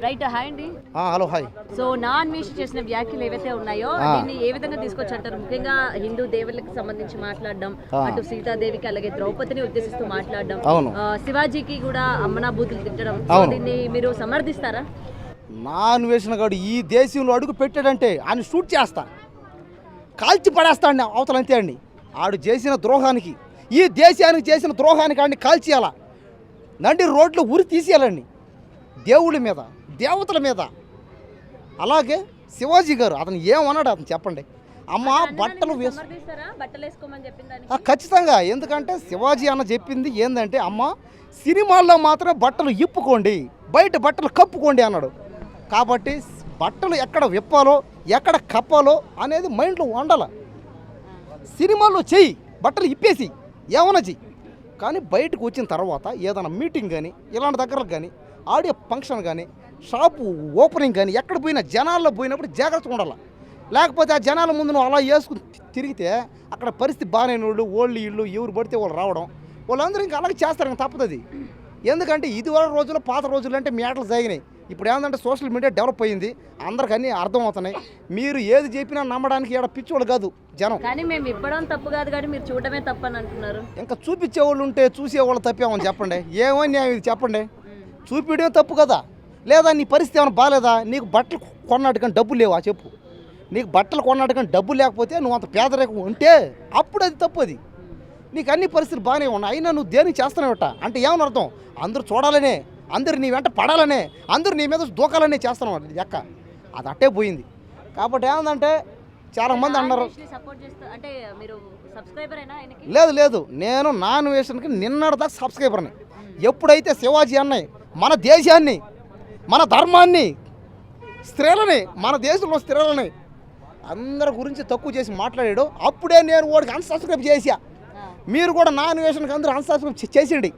Right. Hi అండి. Hello hi. So అన్వేషణ చేసిన వ్యాఖ్యలు ఏవైతే ఉన్నాయో దీన్ని ఏ విధంగా తీసుకొచ్చారు? ముఖ్యంగా హిందూ దేవుళ్ళకి సంబంధించి మాట్లాడడం, అటు సీతాదేవికి అలాగే ద్రౌపదిని ఉద్దేశిస్తూ మాట్లాడడం, శివాజీకి కూడా అమ్మనా బూతులు తిట్టడం, దీన్ని మీరు సమర్థిస్తారా? అన్వేషణ గారు ఈ దేశంలో అడుగు పెట్టాడంటే ఆయన షూట్ చేస్తా, కాల్చి పడేస్తా అండి అవతలంతే అండి. ఆడు చేసిన ద్రోహానికి, ఈ దేశానికి చేసిన ద్రోహానికి ఆడిని కాల్చేయాల, నండి రోడ్లు ఉరి తీసేయాలండి, దేవుళ్ళ మీద దేవతల మీద. అలాగే శివాజీ గారు అతను ఏమన్నాడు అతను చెప్పండి. అమ్మ బట్టలు ఖచ్చితంగా, ఎందుకంటే శివాజీ అన్న చెప్పింది ఏంటంటే అమ్మ సినిమాల్లో మాత్రమే బట్టలు ఇప్పుకోండి, బయట బట్టలు కప్పుకోండి అన్నాడు. కాబట్టి బట్టలు ఎక్కడ విప్పాలో ఎక్కడ కప్పాలో అనేది మైండ్లో ఉండాలి. సినిమాల్లో చెయ్యి, బట్టలు ఇప్పేసి ఏమన్నా చెయ్యి, కానీ బయటకు వచ్చిన తర్వాత ఏదైనా మీటింగ్ కానీ ఇలాంటి దగ్గరకు కానీ ఆడియో ఫంక్షన్ కానీ షాపు ఓపెనింగ్ కానీ ఎక్కడ పోయినా జనాల్లో పోయినప్పుడు జాగ్రత్తగా ఉండాలి. లేకపోతే ఆ జనాల ముందు నువ్వు అలా వేసుకుని తిరిగితే అక్కడ పరిస్థితి బాగాలేని వాళ్ళు ఓళ్ళు ఇళ్ళు ఎవరు పడితే వాళ్ళు రావడం, వాళ్ళందరూ ఇంకా అలాగే చేస్తారు, ఇంకా తప్పదు. ఎందుకంటే ఇదివరకు రోజుల్లో పాత రోజులు అంటే మేటలు జరిగినాయి. ఇప్పుడు ఏంటంటే సోషల్ మీడియా డెవలప్ అయ్యింది, అందరికి అన్నీ అర్థమవుతున్నాయి. మీరు ఏది చెప్పినా నమ్మడానికి ఇక్కడ పిచ్చోళ్ళు కాదు జనం. కానీ మేము ఇవ్వడం తప్పు కాదు, కానీ మీరు చూడటమే తప్పు అని అంటున్నారు. ఇంకా చూపించేవాళ్ళు ఉంటే చూసేవాళ్ళు తప్పేమని చెప్పండి, ఏమని చెప్పండి. చూపించడం తప్పు కదా, లేదా నీ పరిస్థితి ఏమైనా బాగాలేదా, నీకు బట్టలు కొన్నాటికని డబ్బులు లేవా చెప్పు. నీకు బట్టలు కొన్నాటికని డబ్బులు లేకపోతే నువ్వు అంత పేదరికం ఉంటే అప్పుడు అది తప్పు. అది నీకు అన్ని పరిస్థితులు బాగానే ఉన్నాయి, అయినా నువ్వు దేనికి చేస్తున్నావట అంటే ఏమని అర్థం? అందరూ చూడాలనే, అందరు నీ వెంట పడాలనే, అందరూ నీ మీద దూకాలనే చేస్తున్నావు లెక్క. అది అట్టే పోయింది. కాబట్టి ఏమందంటే చాలామంది అన్నారు లేదు నేను అన్వేషణకి నిన్నటిదాకా సబ్స్క్రైబర్ని. ఎప్పుడైతే శివాజీ అన్నయ్య మన దేశాన్ని, మన ధర్మాన్ని, స్త్రీలని, మన దేశంలో స్త్రీలని అందరి గురించి తక్కువ చేసి మాట్లాడాడు, అప్పుడే నేను వాడికి అన్సబ్స్క్రైబ్ చేసా. మీరు కూడా అన్వేషణకి అందరూ అన్సబ్స్క్రైబ్ చేసిండి.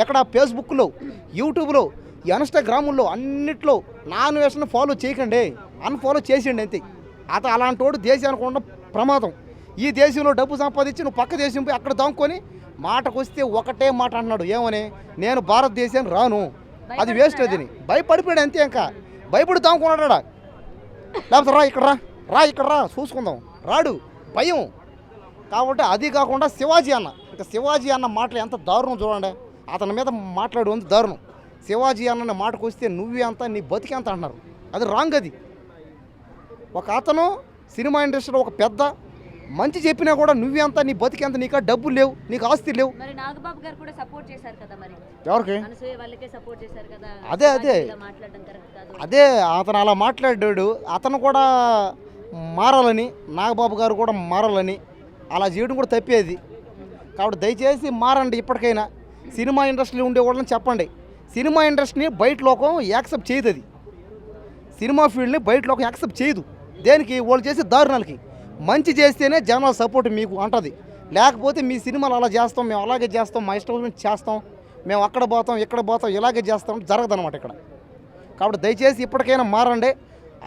ఎక్కడ ఫేస్బుక్లో, యూట్యూబ్లో, ఇన్స్టాగ్రాముల్లో అన్నిట్లో అన్వేషణ ఫాలో చేయకండి, అన్ఫాలో చేసిండి అంతే. అతను అలాంటి వాడు దేశానికి ఉన్న ప్రమాదం. ఈ దేశంలో డబ్బు సంపాదించి నువ్వు పక్క దేశం పోయి అక్కడ దాముకొని మాటకు వస్తే ఒకటే మాట అంటున్నాడు, ఏమని నేను భారతదేశాన్ని రాను, అది వేస్ట్. అదిని భయపడిపోయాడు అంతే, ఇంకా భయపడి దాముకున్నాడా. లేకపోతే రా ఇక్కడ రా చూసుకుందాం, రాడు భయం. కాబట్టి అది కాకుండా శివాజీ అన్న, ఇంకా శివాజీ అన్న మాటలు ఎంత దారుణం చూడండి, అతని మీద మాట్లాడు అంత దారుణం. శివాజీ అన్న మాటకు వస్తే నువ్వే అంత నీ బతికి అంత అంటున్నారు, అది రాంగ్. అది ఒక అతను సినిమా ఇండస్ట్రీలో ఒక పెద్ద మంచి చెప్పినా కూడా నువ్వే అంత నీ బతికి అంత, నీకు డబ్బులు లేవు, నీకు ఆస్తి లేవు. ఎవరికి? అదే అతను అలా మాట్లాడాడు. అతను కూడా మారాలని, నాగబాబు గారు కూడా మారాలని అలా చేయడం కూడా తప్పేది. కాబట్టి దయచేసి మారండి. ఇప్పటికైనా సినిమా ఇండస్ట్రీలో ఉండే వాళ్ళని చెప్పండి, సినిమా ఇండస్ట్రీని బయట లోకం యాక్సెప్ట్ చేయదు. అది సినిమా ఫీల్డ్ని బయట లోకం యాక్సెప్ట్ చేయదు. దేనికి? వాళ్ళు చేసే దారుణాలకి. మంచి చేస్తేనే జనాల సపోర్ట్ మీకు అంటుంది. లేకపోతే మీ సినిమాలు అలా చేస్తాం, మేము అలాగే చేస్తాం, మా ఇష్టం చేస్తాం, మేము అక్కడ పోతాం ఇక్కడ పోతాం ఇలాగే చేస్తాం, జరగదన్నమాట ఇక్కడ. కాబట్టి దయచేసి ఇప్పటికైనా మారండి.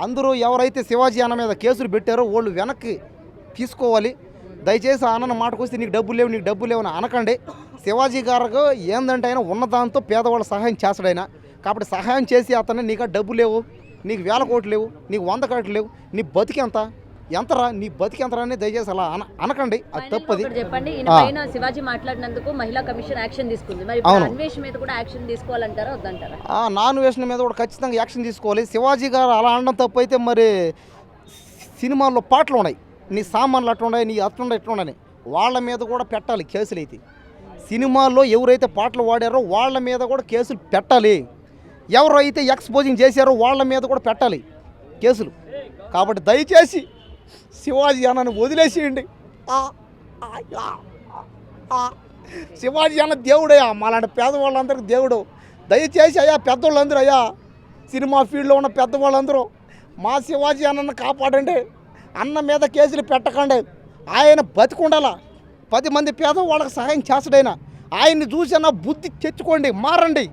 అందరూ ఎవరైతే శివాజీ అన్న మీద కేసులు పెట్టారో వాళ్ళు వెనక్కి తీసుకోవాలి. దయచేసి అన్న మాటకు వస్తే నీకు డబ్బులు లేవు అని అనకండి. శివాజీ గారికి ఏందంటే ఆయన ఉన్నదాంతో పేదవాళ్ళు సహాయం చేస్తాడు ఆయన. కాబట్టి సహాయం చేసి అతన్ని నీకు డబ్బు లేవు, నీకు 1000 కోట్లు లేవు, నీకు 100 కోట్లు లేవు, నీ బతికెంత ఎంతరా, నీ బతికెంతరా అని దయచేసి అలా అనకండి, అది తప్పది. చెప్పండి. శివాజీ మాట్లాడినందుకు మహిళా కమిషన్ యాక్షన్ తీసుకుంది, మరి అన్వేషణ మీద కూడా యాక్షన్ తీసుకోవాలంటారా వద్దంటారా? అన్వేషణ మీద కూడా ఖచ్చితంగా యాక్షన్ తీసుకోవాలి. శివాజీ గారు అలా అనడం తప్పు అయితే మరి సినిమాల్లో పాటలు ఉన్నాయి, నీ సామాన్లు అట్లున్నాయి, నీ అట్లుండే ఇట్లుండని వాళ్ళ మీద కూడా పెట్టాలి కేసులు. అయితే సినిమాల్లో ఎవరైతే పాటలు వాడారో వాళ్ళ మీద కూడా కేసులు పెట్టాలి. ఎవరైతే ఎక్స్పోజింగ్ చేశారో వాళ్ళ మీద కూడా పెట్టాలి కేసులు. కాబట్టి దయచేసి శివాజీ అన్నని వదిలేసేయండి. శివాజీ అన్న దేవుడయ్యా, మాలాంటి పేదవాళ్ళందరికీ దేవుడు. దయచేసి అయ్యా పెద్దవాళ్ళందరూ, అయ్యా సినిమా ఫీల్డ్లో ఉన్న పెద్దవాళ్ళందరూ మా శివాజీ అన్నను కాపాడండి, అన్న మీద కేసులు పెట్టకండి. ఆయన బతికుండాల, 10 మంది పేదవాళ్ళకి సహాయం చేస్తాడైనా. ఆయన్ని చూసిన బుద్ధి తెచ్చుకోండి, మారండి.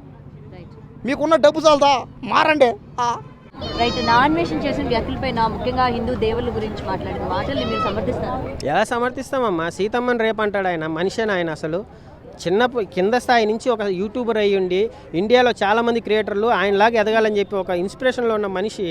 మీకున్న డబ్బు చాలదా, మారండి. రైట్. అన్వేషణ చేసిన వ్యాఖ్యలపైన ముఖ్యంగా హిందూ దేవుళ్ళ గురించి మాట్లాడిన మాటల్ని మీరు సమర్థిస్తారు? ఎలా సమర్థిస్తామమ్మా? సీతమ్మని రేపు అంటాడు ఆయన, మనిషిని ఆయన అసలు కింద స్థాయి నుంచి ఒక యూట్యూబర్ అయ్యి ఉండి ఇండియాలో చాలామంది క్రియేటర్లు ఆయనలాగా ఎదగాలని చెప్పి ఒక ఇన్స్పిరేషన్లో ఉన్న మనిషి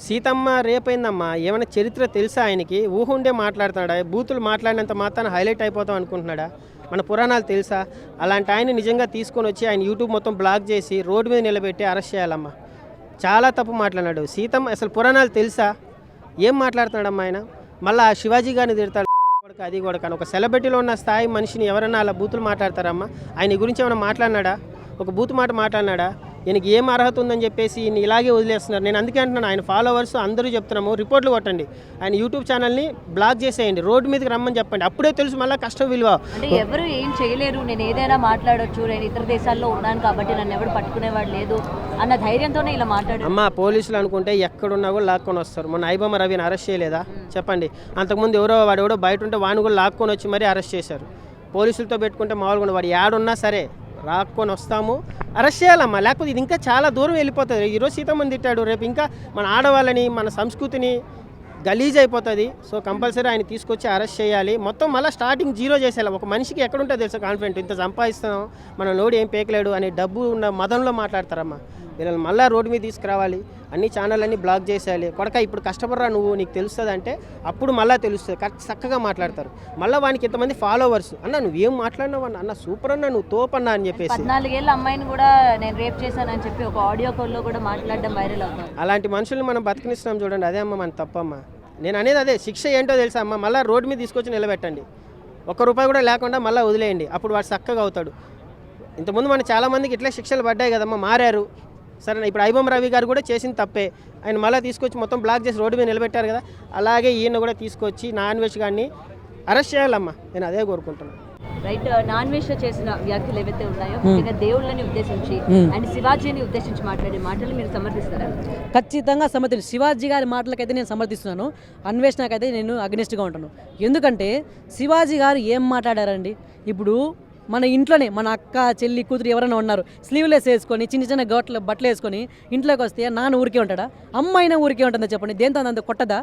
సీతమ్మ రేపైందమ్మా ఏమైనా చరిత్ర తెలుసా ఆయనకి? ఊహుండే మాట్లాడుతున్నాడా? బూతులు మాట్లాడినంత మాత్రాన హైలైట్ అయిపోతాం అనుకుంటున్నాడా? మన పురాణాలు తెలుసా? అలాంటి ఆయన నిజంగా తీసుకొని వచ్చి ఆయన యూట్యూబ్ మొత్తం బ్లాక్ చేసి రోడ్డు మీద నిలబెట్టి అరెస్ట్ చేయాలమ్మా. చాలా తప్పు మాట్లాడినాడు. సీతమ్మ అసలు పురాణాలు తెలుసా? ఏం మాట్లాడుతున్నాడమ్మా ఆయన? మళ్ళీ ఆ శివాజీ గారిని తిడతాడు అది కూడా. కానీ ఒక సెలబ్రిటీలో ఉన్న స్థాయి మనిషిని ఎవరైనా అలా బూతులు మాట్లాడతారమ్మా? ఆయన గురించి ఏమైనా మాట్లాడినాడా? ఒక బూతు మాట మాట్లాడినాడా? ఈయనకి ఏం అర్హత ఉందని చెప్పేసి ఈయన ఇలాగే వదిలేస్తున్నారు. నేను అందుకే అంటున్నాను, ఆయన ఫాలోవర్స్ అందరూ చెప్తున్నాము, రిపోర్ట్లు కొట్టండి, ఆయన యూట్యూబ్ ఛానల్ని బ్లాక్ చేసేయండి, రోడ్డు మీదకి రమ్మని చెప్పండి. అప్పుడే తెలుసు మళ్ళీ కష్టం విలువ. అంటే ఎవరు ఏం చేయలేరు, నేను ఏదైనా మాట్లాడొచ్చు, నేను ఇతర దేశాల్లో ఉన్నాను కాబట్టి నన్ను ఎవరు పట్టుకునేవాడు లేదు అన్న ధైర్యంతోనే ఇలా మాట్లాడారు. అమ్మ పోలీసులు అనుకుంటే ఎక్కడున్నా కూడా లాక్కొని వస్తారు. మొన్న ఐబొమ్మ రవిని అరెస్ట్ చేయలేదా చెప్పండి? అంతకుముందు వాడెవడో బయట ఉంటే వాడిని కూడా లాక్కొని వచ్చి మరీ అరెస్ట్ చేశారు. పోలీసులతో పెట్టుకుంటే మామూలుగా వాడు ఏడున్నా సరే రాక్కొని వస్తాము, అరెస్ట్ చేయాలమ్మా, లేకపోతే ఇది ఇంకా చాలా దూరం వెళ్ళిపోతుంది. ఈరోజు సీతమ్మని తిట్టాడు, రేపు ఇంకా మన ఆడవాళ్ళని మన సంస్కృతిని గలీజ్ అయిపోతుంది. సో కంపల్సరీ ఆయన తీసుకొచ్చి అరెస్ట్ చేయాలి. మొత్తం మళ్ళీ స్టార్టింగ్ జీరో చేసేయాలి. ఒక మనిషికి ఎక్కడుంటే తెలుసా కాన్ఫిడెంట్, ఇంత సంపాదిస్తాం మన లోడు ఏం పేకలేడు అనే డబ్బు ఉన్న మదంలో మాట్లాడతారమ్మా. వీళ్ళని మళ్ళీ రోడ్డు మీద తీసుకురావాలి, అన్ని ఛానళ్ళన్నీ బ్లాక్ చేసేయాలి. కొడక ఇప్పుడు కష్టపడరా నువ్వు, నీకు తెలుస్తుంది అంటే అప్పుడు మళ్ళీ తెలుస్తుంది, చక్కగా మాట్లాడతారు. మళ్ళీ వానికి ఇంతమంది ఫాలోవర్స్, అన్న నువ్వేం మాట్లాడినావు అన్న సూపర్ అన్న, నువ్వు తోపన్నా అని చెప్పేసి 14 ఏళ్ళ అమ్మాయిని కూడా నేను రేప్ చేశానని చెప్పి ఒక ఆడియో కాల్లో కూడా మాట్లాడడం వైరల్ అవుతుంది. అలాంటి మనుషుల్ని మనం బతికినిస్తున్నాం చూడండి, అదే అమ్మ మన తప్పమ్మా. నేను అనేది అదే, శిక్ష ఏంటో తెలుసా అమ్మ? మళ్ళీ రోడ్డు మీద తీసుకొచ్చి నిలబెట్టండి, ₹1 కూడా లేకుండా మళ్ళీ వదిలేయండి, అప్పుడు వాడు చక్కగా అవుతాడు. ఇంతకుముందు మన చాలామందికి ఇట్లా శిక్షలు పడ్డాయి కదమ్మా, మారారు. సరే ఇప్పుడు ఐబొమ్మ రవి గారు కూడా చేసింది తప్పే, ఆయన మళ్ళీ తీసుకొచ్చి మొత్తం బ్లాక్ చేసి రోడ్డు మీద నిలబెట్టారు కదా, అలాగే ఈయన కూడా తీసుకొచ్చి నాన్ వెజ్ గారిని అరెస్ట్ చేయాలమ్మా, నేను అదే కోరుకుంటున్నాను. రైట్, నాన్ వెజ్ చేసిన వ్యాఖ్యలు ఏవైతే ఉన్నాయో ముఖ్యంగా దేవుళ్ళని ఉద్దేశించి అండ్ శివాజీని ఉద్దేశించి మాట్లాడే మాటలు మీరు సమర్థిస్తారా? ఖచ్చితంగా సమర్థి. శివాజీ గారి మాటలకైతే నేను సమర్థిస్తున్నాను, అన్వేషణకైతే నేను అగ్నిస్ట్గా ఉంటాను. ఎందుకంటే శివాజీ గారు ఏం మాట్లాడారండి? ఇప్పుడు మన ఇంట్లోనే మన అక్క చెల్లి కూతురు ఎవరైనా ఉన్నారు, స్లీవ్లెస్ వేసుకొని చిన్న చిన్న బట్టలు వేసుకొని ఇంట్లోకి వస్తే నాన్న ఊరికే ఉంటాడా? అమ్మ అయినా ఊరికే ఉంటుందా చెప్పండి? దేంతో అంత కొట్టదా?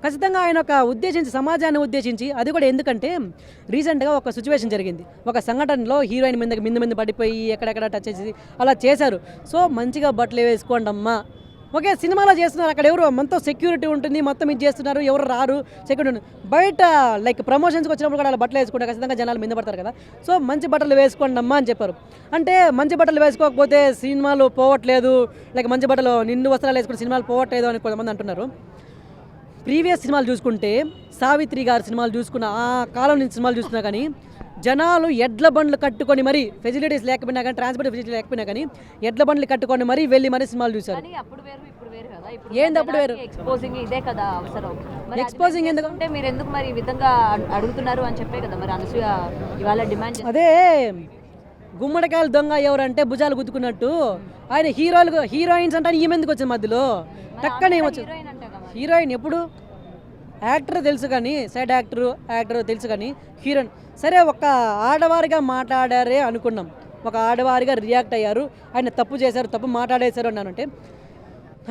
ఖచ్చితంగా ఆయన ఒక ఉద్దేశించి, సమాజాన్ని ఉద్దేశించి, అది కూడా ఎందుకంటే రీసెంట్గా ఒక సిచ్యువేషన్ జరిగింది, ఒక సంఘటనలో హీరోయిన్ మీద పడిపోయి ఎక్కడెక్కడ టచ్ చేసి అలా చేశారు. సో మంచిగా బట్టలు వేసుకోండి అమ్మా. ఓకే, సినిమాలో చేస్తున్నారు, అక్కడ ఎవరు మొత్తం సెక్యూరిటీ ఉంటుంది, మొత్తం ఇది చేస్తున్నారు, ఎవరు రారు, సెక్యూరిటీ బయట లైక్ ప్రమోషన్స్కి వచ్చినప్పుడు కూడా అలా బట్టలు వేసుకుంటే ఖచ్చితంగా జనాలు మీద పడతారు కదా. సో మంచి బట్టలు వేసుకోండి అమ్మా అని చెప్పారు. అంటే మంచి బట్టలు వేసుకోకపోతే సినిమాలు పోవట్లేదు, లైక్ మంచి బట్టలు నిండు వస్త్రాలు వేసుకుంటే సినిమాలు పోవట్లేదు అని కొంతమంది అంటున్నారు. ప్రీవియస్ సినిమాలు చూసుకుంటే సావిత్రి గారి సినిమాలు చూసుకున్న ఆ కాలం నుంచి సినిమాలు చూసినా కానీ జనాలు ఎడ్ల బండ్లు కట్టుకొని మరీ, ఫెసిలిటీస్ లేకపోయినా కానీ, ట్రాన్స్పోర్ట్ ఫెసిలిటీ లేకపోయినా కానీ ఎడ్ల బండ్లు కట్టుకొని మరీ వెళ్ళి మరీ సినిమాలు చూశారు. ఏంది అప్పుడు వేరు? ఎక్స్పోజింగ్ ఇదే కదా అవసరం. ఎక్స్పోజింగ్ ఎందుకంటే మీరు ఎందుకు మరి ఈ విధంగా అడుగుతున్నారు అని చెప్పే కదా మరి అనసూయ ఇవాళ డిమాండ్. అదే గుమ్మడికాయలు దొంగ ఎవరంటే భుజాలు గుద్దుకున్నట్టు ఆయన హీరోయిన్స్ అంటే ఈమె ఎందుకు వచ్చింది మధ్యలో? టక్కనే ఏమొచ్చు హీరోయిన్. ఎప్పుడు యాక్టర్ తెలుసు కానీ, సైడ్ యాక్టర్ తెలుసు కానీ హీరోయిన్ సరే ఒక ఆడవారిగా మాట్లాడారే అనుకున్నాం, ఒక ఆడవారిగా రియాక్ట్ అయ్యారు, ఆయన తప్పు చేశారు, తప్పు మాట్లాడేశారు అన్నానంటే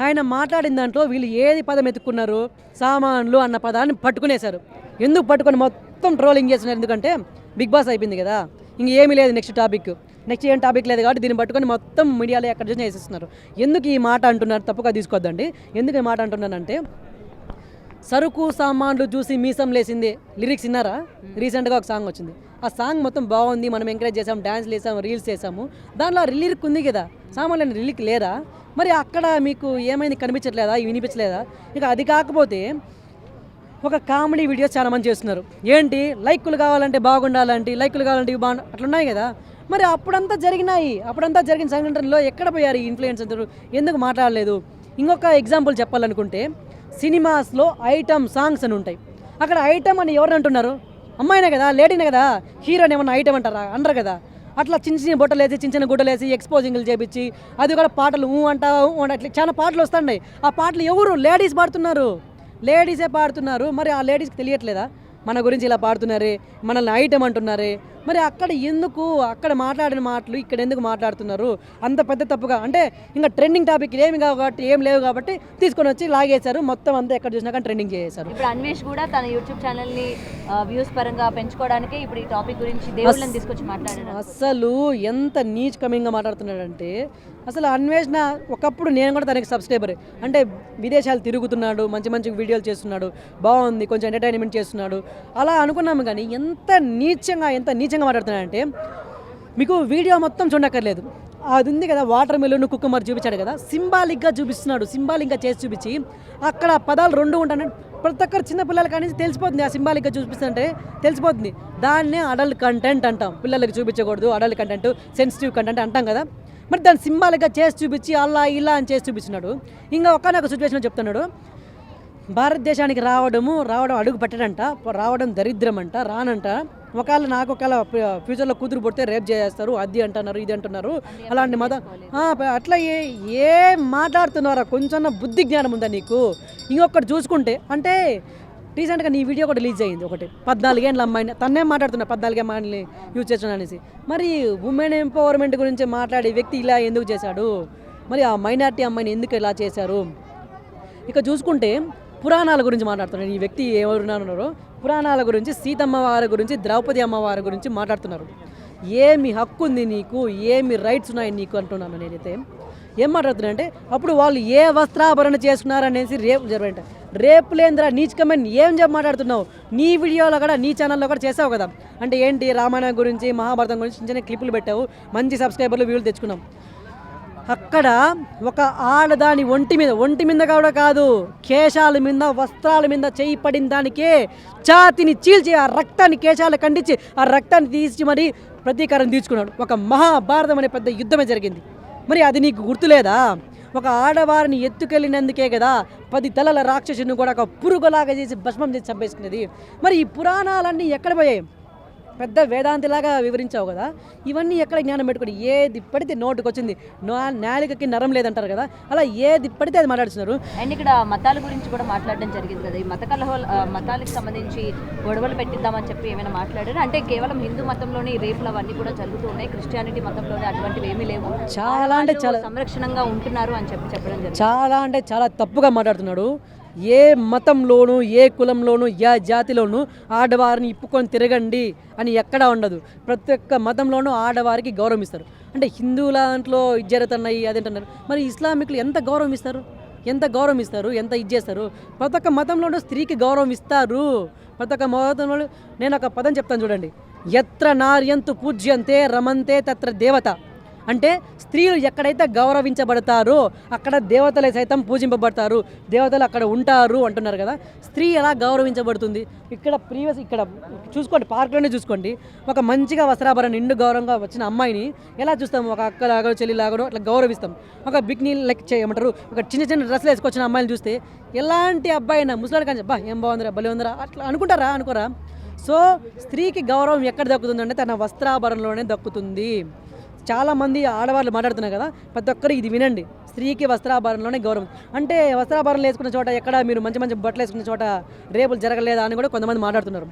ఆయన మాట్లాడిన దాంట్లో వీళ్ళు ఏది పదం ఎత్తుకున్నారు? సామాన్లు అన్న పదాన్ని పట్టుకునేశారు. ఎందుకు పట్టుకొని మొత్తం ట్రోలింగ్ చేస్తున్నారు? ఎందుకంటే బిగ్ బాస్ అయిపోయింది కదా, ఇంకేమీ లేదు, నెక్స్ట్ ఏం టాపిక్ లేదు కాబట్టి దీన్ని పట్టుకొని మొత్తం మీడియాలో ఎక్కడ చూసినా వేసేస్తున్నారు. ఎందుకు ఈ మాట అంటున్నారు? తప్పుగా తీసుకోవద్దండి. ఎందుకు ఈ మాట అంటున్నానంటే సరుకు సామాన్లు చూసి మీసం లేసింది లిరిక్స్ విన్నారా? రీసెంట్గా ఒక సాంగ్ వచ్చింది, ఆ సాంగ్ మొత్తం బాగుంది, మనం ఎంకరేజ్ చేసాం, డ్యాన్స్లు వేసాము, రీల్స్ చేసాము, దాంట్లో లిరిక్ ఉంది కదా, సామాన్లు లిరిక్ లేదా? మరి అక్కడ మీకు ఏమైంది? కనిపించట్లేదా? వినిపించలేదా? ఇక అది కాకపోతే ఒక కామెడీ వీడియోస్ చాలా మంది చేస్తున్నారు. ఏంటి లైకులు కావాలంటే బాగుండాలంటే, లైకులు కావాలంటే అట్లున్నాయి కదా. మరి అప్పుడంతా జరిగిన సంఘటనలో ఎక్కడ పోయారు ఈ ఇన్ఫ్లుయెన్సర్లు? ఎందుకు మాట్లాడలేదు? ఇంకొక ఎగ్జాంపుల్ చెప్పాలనుకుంటే సినిమాస్లో ఐటమ్ సాంగ్స్ అని ఉంటాయి, అక్కడ ఐటమ్ అని ఎవరు అంటున్నారు? అమ్మాయినే కదా, లేడీనే కదా, హీరోని ఏమన్నా ఐటమ్ అంటారా? అనరు కదా. అట్లా చిన్న బొట్టలు వేసి చిన్న గుడ్డలు వేసి ఎక్స్పోజింగ్లు చేపించి అది కూడా పాటలు అట్లా చాలా పాటలు వస్తున్నాయి. ఆ పాటలు ఎవరు? లేడీసే పాడుతున్నారు. మరి ఆ లేడీస్కి తెలియట్లేదా మన గురించి ఇలా పాడుతున్నారే, మనల్ని ఐటమ్ అంటున్నారే, మరి అక్కడ మాట్లాడిన మాటలు ఇక్కడ ఎందుకు మాట్లాడుతున్నారు అంత పెద్ద తప్పుగా? అంటే ఇంకా ట్రెండింగ్ టాపిక్ ఏం లేవు కాబట్టి తీసుకొని వచ్చి లాగేశారు, మొత్తం అంతా ఎక్కడ చూసినా కానీ ట్రెండింగ్ చేశారు. ఇప్పుడు అన్వేష్ కూడా తన యూట్యూబ్ ఛానల్ ని వ్యూస్ పరంగా పెంచుకోవడానికి ఇప్పుడు ఈ టాపిక్ గురించి దేవుళ్ళని తీసుకొచ్చి మాట్లాడారు. అసలు ఎంత నీచ్ కమింగ్గా మాట్లాడుతున్నాడంటే, అసలు అన్వేషణ ఒకప్పుడు నేను కూడా తనకి సబ్స్క్రైబర్, అంటే విదేశాలు తిరుగుతున్నాడు, మంచి మంచి వీడియోలు చేస్తున్నాడు, బాగుంది, కొంచెం ఎంటర్టైన్మెంట్ చేస్తున్నాడు అలా అనుకున్నాము. కానీ ఎంత నీచంగా మాట్లాడుతున్నాడంటే, మీకు వీడియో మొత్తం చూడక్కర్లేదు, అది ఉంది కదా వాటర్ మెలూన్ కుక్కమర్ చూపించాడు కదా, సింబాలిక్గా చూపిస్తున్నాడు, సింబాలిక్గా చేసి చూపించి అక్కడ పదాలు రెండు ఉంటాయి. ప్రతి ఒక్కరు చిన్న పిల్లల కానీ తెలిసిపోతుంది, ఆ సింబాలిక్గా చూపిస్తుంటే తెలిసిపోతుంది. దాన్నే అడల్ట్ కంటెంట్ అంటాం, పిల్లలకి చూపించకూడదు, అడల్ట్ కంటెంట్, సెన్సిటివ్ కంటెంట్ అంటాం కదా. మరి దాన్ని సింబాలిక్గా చేసి చూపించి అలా ఇలా అని చేసి చూపిస్తున్నాడు. ఇంకా ఒకనొక సిచ్యువేషన్లో చెప్తున్నాడు, భారతదేశానికి రావడం అడుగు పెట్టడంట, రావడం దరిద్రం అంట, రానంట, ఒకవేళ ఫ్యూచర్లో కూతురు పుడితే రేప్ చేస్తారు, అది అంటున్నారు, ఇది అంటున్నారు, అలాంటి అట్లా ఏం మాట్లాడుతున్నారా? కొంచెం బుద్ధి జ్ఞానం ఉందా నీకు? ఇంకొకటి చూసుకుంటే, అంటే రీసెంట్గా నీ వీడియో కూడా రిలీజ్ అయ్యింది ఒకటి, 14 ఏళ్ళ అమ్మాయిని తన్నే మాట్లాడుతున్నా, 14 అమ్మాయిని యూజ్ చేస్తున్నా అనేసి. మరి ఉమెన్ ఎంపవర్మెంట్ గురించి మాట్లాడే వ్యక్తి ఇలా ఎందుకు చేశాడు? మరి ఆ మైనారిటీ అమ్మాయిని ఎందుకు ఇలా చేశారు? ఇక చూసుకుంటే పురాణాల గురించి మాట్లాడుతున్నారు ఈ వ్యక్తి, ఎవరున్నారో పురాణాల గురించి, సీతమ్మ వారి గురించి, ద్రౌపది అమ్మవారి గురించి మాట్లాడుతున్నారు. ఏమి హక్కు ఉంది నీకు, ఏమి రైట్స్ ఉన్నాయి నీకు అంటున్నాను నేనైతే. ఏం మాట్లాడుతున్నా అంటే, అప్పుడు వాళ్ళు ఏ వస్త్రాభరణ చేసుకున్నారనేసి రేపు లేదురా నీచకమైన ఏం మాట్లాడుతున్నావు? నీ వీడియోలో కూడా, నీ ఛానల్లో కూడా చేసావు కదా. అంటే ఏంటి, రామాయణం గురించి, మహాభారతం గురించి చిన్న చిన్న క్లిప్పులు పెట్టావు, మంచి సబ్స్క్రైబర్లు వ్యూలు తెచ్చుకున్నాం. అక్కడ ఒక ఆడదాని ఒంటి మీద కూడా కాదు, కేశాల మీద, వస్త్రాల మీద చేయి పడిన దానికే ఛాతిని చీల్చి ఆ రక్తాన్ని, కేశాలు ఖండించి ఆ రక్తాన్ని తీసి మరి ప్రతీకారం తీర్చుకున్నాడు. ఒక మహాభారతం అనే పెద్ద యుద్ధమే జరిగింది. మరి అది నీకు గుర్తులేదా? ఒక ఆడవారిని ఎత్తుకెళ్ళినందుకే కదా 10 తలల రాక్షసుని కూడా ఒక పురుగులాగా చేసి భస్మం చేసి చంపేసుకునేది. మరి ఈ పురాణాలన్నీ ఎక్కడ పోయాయి? పెద్ద వేదాంతిలాగా వివరించావు కదా, ఇవన్నీ ఎక్కడ జ్ఞానం పెట్టుకుని ఏది పడితే నోటుకు వచ్చింది, నాలికకి నరం లేదంటారు కదా, అలా ఏది పడితే అది మాట్లాడుతున్నారు. అండ్ ఇక్కడ మతాల గురించి కూడా మాట్లాడడం జరిగింది కదా, ఈ మతాలకు సంబంధించి గొడవలు పెట్టిద్దామని చెప్పి ఏమైనా మాట్లాడారు? అంటే కేవలం హిందూ మతంలోనే ఈ రేపులు అవన్నీ కూడా జరుగుతూ ఉన్నాయి, క్రిస్టియానిటీ మతంలోనే అటువంటివి ఏమీ లేవు, చాలా అంటే చాలా సంరక్షణంగా ఉంటున్నారు అని చెప్పడం జరిగింది. చాలా అంటే చాలా తప్పుగా మాట్లాడుతున్నాడు. ఏ మతంలోనూ, ఏ కులంలోనూ, ఏ జాతిలోనూ ఆడవారిని ఇప్పుకొని తిరగండి అని ఎక్కడా ఉండదు. ప్రతి ఒక్క మతంలోనూ ఆడవారికి గౌరవం ఇస్తారు. అంటే హిందువుల దాంట్లో ఇది జరుగుతున్నాయి అదేంటున్నారు, మరి ఇస్లామిక్లు ఎంత గౌరవం ఇస్తారు, ఎంత ఇది చేస్తారు? ప్రతి ఒక్క మతంలోనూ స్త్రీకి గౌరవం ఇస్తారు. ప్రతి ఒక్క మతంలో నేను ఒక పదం చెప్తాను చూడండి, యత్ర నార్యంతు పూజ్యంతే రమంతే తత్ర దేవత. అంటే స్త్రీలు ఎక్కడైతే గౌరవించబడతారో అక్కడ దేవతలే సైతం పూజింపబడతారు, దేవతలు అక్కడ ఉంటారు అంటున్నారు కదా. స్త్రీ ఎలా గౌరవించబడుతుంది? ఇక్కడ చూసుకోండి, పార్క్లోనే చూసుకోండి, ఒక మంచిగా వస్త్రాభరణ నిండు గౌరవంగా వచ్చిన అమ్మాయిని ఎలా చూస్తాం? ఒక అక్కలాగో చెల్లిలాగో అట్లా గౌరవిస్తాం. ఒక బిక్నీ లెక్ చేయమంటారు, ఒక చిన్న చిన్న డ్రెస్సులు వేసుకొచ్చిన అమ్మాయిని చూస్తే ఎలాంటి అబ్బాయి అయినా ముసలాడు కానీ ఏం బాగుందిరా, భలే ఉందిరా అట్లా అనుకోరా? సో స్త్రీకి గౌరవం ఎక్కడ దక్కుతుందంటే తన వస్త్రాభరణలోనే దక్కుతుంది. చాలామంది ఆడవాళ్ళు మాట్లాడుతున్నారు కదా, ప్రతి ఒక్కరు ఇది వినండి, స్త్రీకి వస్త్రాభరణలోనే గౌరవం. అంటే వస్త్రాభరణలు వేసుకున్న చోట ఎక్కడ మీరు మంచి మంచి బట్టలు వేసుకున్న చోట రేపులు జరగలేదా అని కూడా కొంతమంది మాట్లాడుతున్నారు.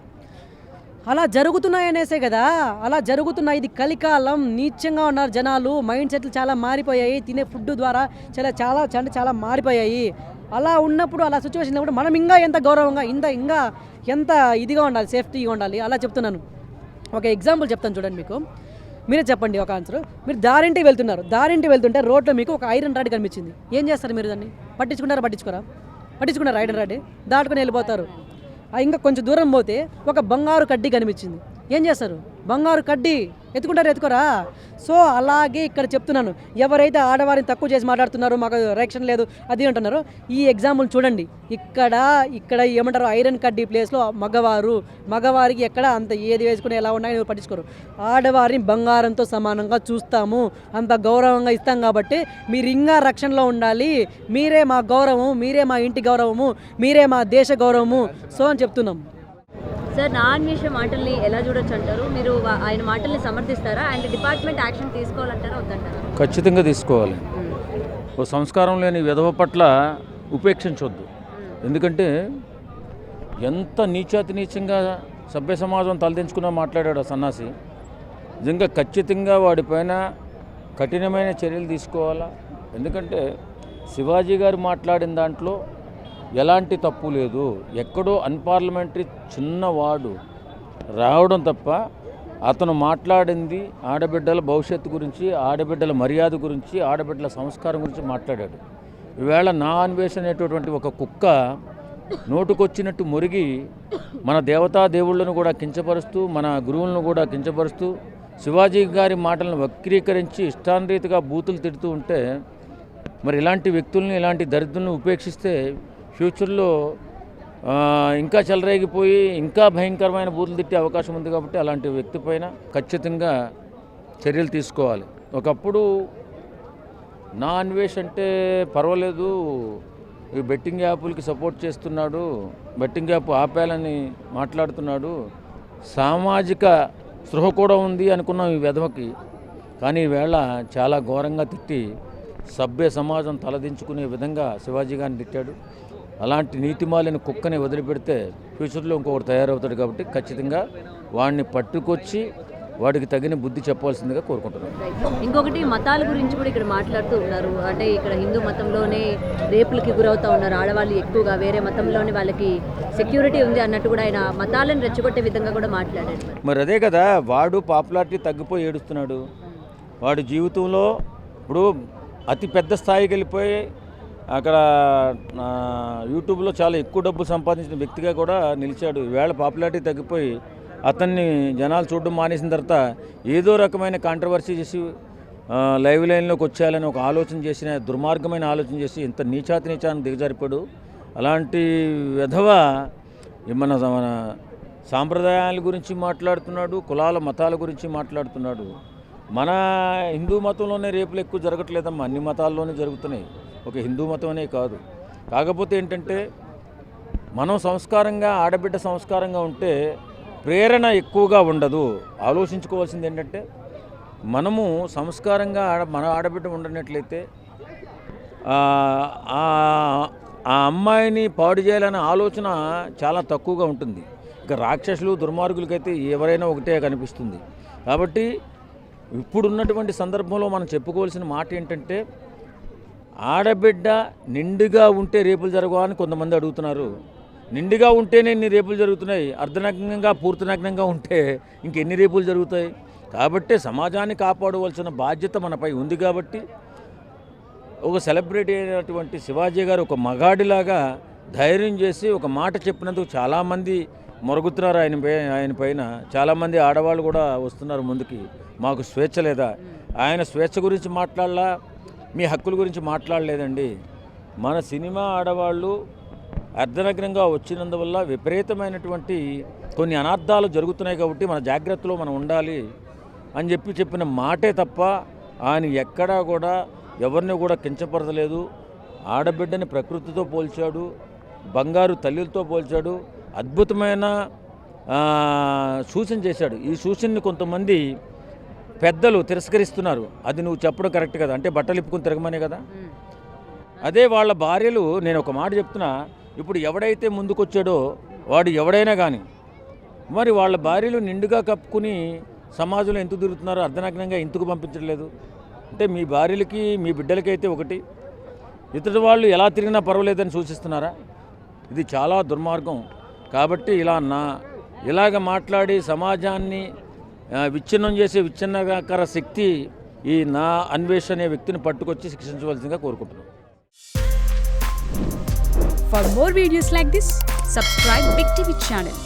అలా జరుగుతున్నాయనేసే కదా, అలా జరుగుతున్నాయి. ఇది కలికాలం, నీచంగా ఉన్నారు జనాలు, మైండ్ సెట్లు చాలా మారిపోయాయి, తినే ఫుడ్ ద్వారా చాలా మారిపోయాయి. అలా ఉన్నప్పుడు, అలా సిచ్యువేషన్ కూడా మనం ఇంకా ఎంత గౌరవంగా, ఇంకా ఎంత ఇదిగా ఉండాలి, సేఫ్టీగా ఉండాలి. అలా చెప్తున్నాను. ఒక ఎగ్జాంపుల్ చెప్తాను చూడండి, మీకు మీరే చెప్పండి ఒక ఆన్సర్. మీరు దారింటి వెళ్తుంటే రోడ్లో మీకు ఒక ఐరన్ రాడ్ కనిపించింది, ఏం చేస్తారు మీరు? దాన్ని పట్టించుకున్నారా? ఐరన్ రాడ్ దాటుకొని వెళ్ళిపోతారు. ఇంకా కొంచెం దూరం పోతే ఒక బంగారు కడ్డీ కనిపించింది, ఏం చేస్తారు? బంగారు కడ్డీ ఎత్తుకోరా? సో అలాగే ఇక్కడ చెప్తున్నాను, ఎవరైతే ఆడవారిని తక్కువ చేసి మాట్లాడుతున్నారో, మాకు రియాక్షన్ లేదు అది అంటున్నారో, ఈ ఎగ్జాంపుల్ చూడండి. ఇక్కడ ఏమంటారు, ఐరన్ కడ్డీ ప్లేస్లో మగవారికి ఎక్కడ అంత ఏది వేసుకుని ఎలా ఉన్నాయో పట్టించుకోరు. ఆడవారిని బంగారంతో సమానంగా చూస్తాము, అంత గౌరవంగా ఇస్తాం కాబట్టి మీరు ఇంకా రక్షణలో ఉండాలి. మీరే మా గౌరవము, మీరే మా ఇంటి గౌరవము, మీరే మా దేశ గౌరవము. సో అని చెప్తున్నాం. సార్, నా అన్వేష మాటల్ని ఎలా చూడొచ్చు అంటారు? మీరు ఆయన మాటల్ని సమర్థిస్తారా? అండ్ డిపార్ట్మెంట్ యాక్షన్ తీసుకోవాలంటారా వద్దంటారా? ఖచ్చితంగా తీసుకోవాలి. ఓ సంస్కారం లేని విధవ పట్ల ఉపేక్షించవద్దు. ఎందుకంటే ఎంత నీచాతి నీచంగా సభ్య సమాజం తలదించుకున్నా మాట్లాడాడు ఆ సన్నాసి. నిజంగా ఖచ్చితంగా వాడిపైన కఠినమైన చర్యలు తీసుకోవాలా. ఎందుకంటే శివాజీ గారు మాట్లాడిన దాంట్లో ఎలాంటి తప్పు లేదు. ఎక్కడో అన్పార్లమెంటరీ చిన్నవాడు రావడం తప్ప అతను మాట్లాడింది ఆడబిడ్డల భవిష్యత్తు గురించి, ఆడబిడ్డల మర్యాద గురించి, ఆడబిడ్డల సంస్కారం గురించి మాట్లాడాడు. ఈవేళ నా అన్వేషణ అనేటటువంటి ఒక కుక్క నోటుకొచ్చినట్టు మురిగి మన దేవతా దేవుళ్ళను కూడా కించపరుస్తూ, మన గురువులను కూడా కించపరుస్తూ, శివాజీ గారి మాటలను వక్రీకరించి ఇష్టానురీతిగా బూతులు తిడుతూ ఉంటే మరి ఇలాంటి వ్యక్తుల్ని, ఇలాంటి దరిద్రులను ఉపేక్షిస్తే ఫ్యూచర్లో ఇంకా చెలరేగిపోయి ఇంకా భయంకరమైన బూతులు తిట్టే అవకాశం ఉంది. కాబట్టి అలాంటి వ్యక్తి పైన ఖచ్చితంగా చర్యలు తీసుకోవాలి. ఒకప్పుడు నా అన్వేష్ అంటే పర్వాలేదు, ఈ బెట్టింగ్ యాప్లకి సపోర్ట్ చేస్తున్నాడు, బెట్టింగ్ యాప్ ఆపేయాలని మాట్లాడుతున్నాడు, సామాజిక స్పృహ కూడా ఉంది అనుకున్నాం ఈ వెధవకి. కానీ ఈవేళ చాలా ఘోరంగా తిట్టి సభ్య సమాజం తలదించుకునే విధంగా శివాజీ గారిని తిట్టాడు. అలాంటి నీతిమాలిన కుక్కని వదిలిపెడితే ఫ్యూచర్లో ఇంకొకటి తయారవుతాడు. కాబట్టి ఖచ్చితంగా వాడిని పట్టుకొచ్చి వాడికి తగిన బుద్ధి చెప్పాల్సిందిగా కోరుకుంటున్నాను. ఇంకొకటి మతాల గురించి కూడా ఇక్కడ మాట్లాడుతూ ఉన్నారు. అంటే ఇక్కడ హిందూ మతంలోనే రేపులకి గురవుతూ ఉన్నారు ఆడవాళ్ళు ఎక్కువగా, వేరే మతంలోనే వాళ్ళకి సెక్యూరిటీ ఉంది అన్నట్టు కూడా ఆయన మతాలను రెచ్చగొట్టే విధంగా కూడా మాట్లాడాడు. మరి అదే కదా, వాడు పాపులారిటీ తగ్గిపోయి ఏడుస్తున్నాడు. వాడి జీవితంలో ఇప్పుడు అతి పెద్ద స్థాయికి వెళ్ళిపోయి అక్కడ యూట్యూబ్లో చాలా ఎక్కువ డబ్బు సంపాదించిన వ్యక్తిగా కూడా నిలిచాడు. ఈవేళ పాపులారిటీ తగ్గిపోయి అతన్ని జనాలు చూడడం మానేసిన తర్వాత ఏదో రకమైన కాంట్రవర్సీ చేసి లైవ్ లైన్లోకి వచ్చేయాలని ఒక ఆలోచన చేసిన, దుర్మార్గమైన ఆలోచన చేసి ఇంత నీచాన్ని దిగజారిపాడు. అలాంటి విధవ మన సాంప్రదాయాల గురించి మాట్లాడుతున్నాడు, కులాల మతాల గురించి మాట్లాడుతున్నాడు. మన హిందూ మతంలోనే రేపులు ఎక్కువ జరగట్లేదమ్మా, అన్ని మతాల్లోనే జరుగుతున్నాయి, ఒక హిందూ మతం అనే కాదు. కాకపోతే ఏంటంటే మనం సంస్కారంగా, ఆడబిడ్డ సంస్కారంగా ఉంటే ప్రేరణ ఎక్కువగా ఉండదు. ఆలోచించుకోవాల్సింది ఏంటంటే మనము సంస్కారంగా మన ఆడబిడ్డ ఉండనట్లయితే ఆ అమ్మాయిని పాడు చేయాలనే ఆలోచన చాలా తక్కువగా ఉంటుంది. ఇక రాక్షసులు, దుర్మార్గులకైతే ఎవరైనా ఒకటే కనిపిస్తుంది. కాబట్టి ఇప్పుడున్నటువంటి సందర్భంలో మనం చెప్పుకోవాల్సిన మాట ఏంటంటే ఆడబిడ్డ నిండుగా ఉంటే రేపులు జరగవా అని కొంతమంది అడుగుతున్నారు. నిండుగా ఉంటేనే ఇన్ని రేపులు జరుగుతున్నాయి, అర్ధనగ్నంగా పూర్తినగ్నంగా ఉంటే ఇంకెన్ని రేపులు జరుగుతాయి. కాబట్టి సమాజాన్ని కాపాడవలసిన బాధ్యత మనపై ఉంది. కాబట్టి ఒక సెలబ్రిటీ అయినటువంటి శివాజీ గారు ఒక మగాడిలాగా ధైర్యం చేసి ఒక మాట చెప్పినందుకు చాలామంది మొరుగుతున్నారు ఆయన పైన. చాలామంది ఆడవాళ్ళు కూడా వస్తున్నారు ముందుకి, మాకు స్వేచ్ఛ లేదా? ఆయన స్వేచ్ఛ గురించి మాట్లాడలా, మీ హక్కుల గురించి మాట్లాడలేదండి. మన సినిమా ఆడవాళ్ళు అర్ధనగ్నంగా వచ్చినందువల్ల విపరీతమైనటువంటి కొన్ని అనార్థాలు జరుగుతున్నాయి. కాబట్టి మన జాగ్రత్తలో మనం ఉండాలి అని చెప్పిన మాటే తప్ప ఆయన ఎక్కడా కూడా ఎవరిని కూడా కించపరచలేదు. ఆడబిడ్డని ప్రకృతితో పోల్చాడు, బంగారు తల్లితో పోల్చాడు, అద్భుతమైన సూచన చేశాడు. ఈ సూచనని కొంతమంది పెద్దలు తిరస్కరిస్తున్నారు. అది నువ్వు చెప్పడం కరెక్ట్ కదా, అంటే బట్టలు ఇప్పుకొని తిరగమనే కదా. అదే వాళ్ళ భార్యలు, నేను ఒక మాట చెప్తున్నా, ఇప్పుడు ఎవడైతే ముందుకొచ్చాడో వాడు ఎవడైనా కానీ మరి వాళ్ళ భార్యలు నిండుగా కప్పుకుని సమాజంలో ఎందుకు తిరుగుతున్నారో, అర్ధనగ్నంగా ఎందుకు పంపించట్లేదు అంటే మీ భార్యలకి మీ బిడ్డలకైతే ఒకటి, ఇతరుల వాళ్ళు ఎలా తిరిగినా పర్వాలేదని సూచిస్తున్నారా? ఇది చాలా దుర్మార్గం. కాబట్టి ఇలాగ మాట్లాడి సమాజాన్ని విచ్ఛిన్నం చేసే విచ్ఛిన్నకర శక్తి ఈ నా అన్వేష్ అనే వ్యక్తిని పట్టుకొచ్చి శిక్షించవలసిందిగా కోరుకుంటున్నాను. For more videos like this, subscribe Big TV channel.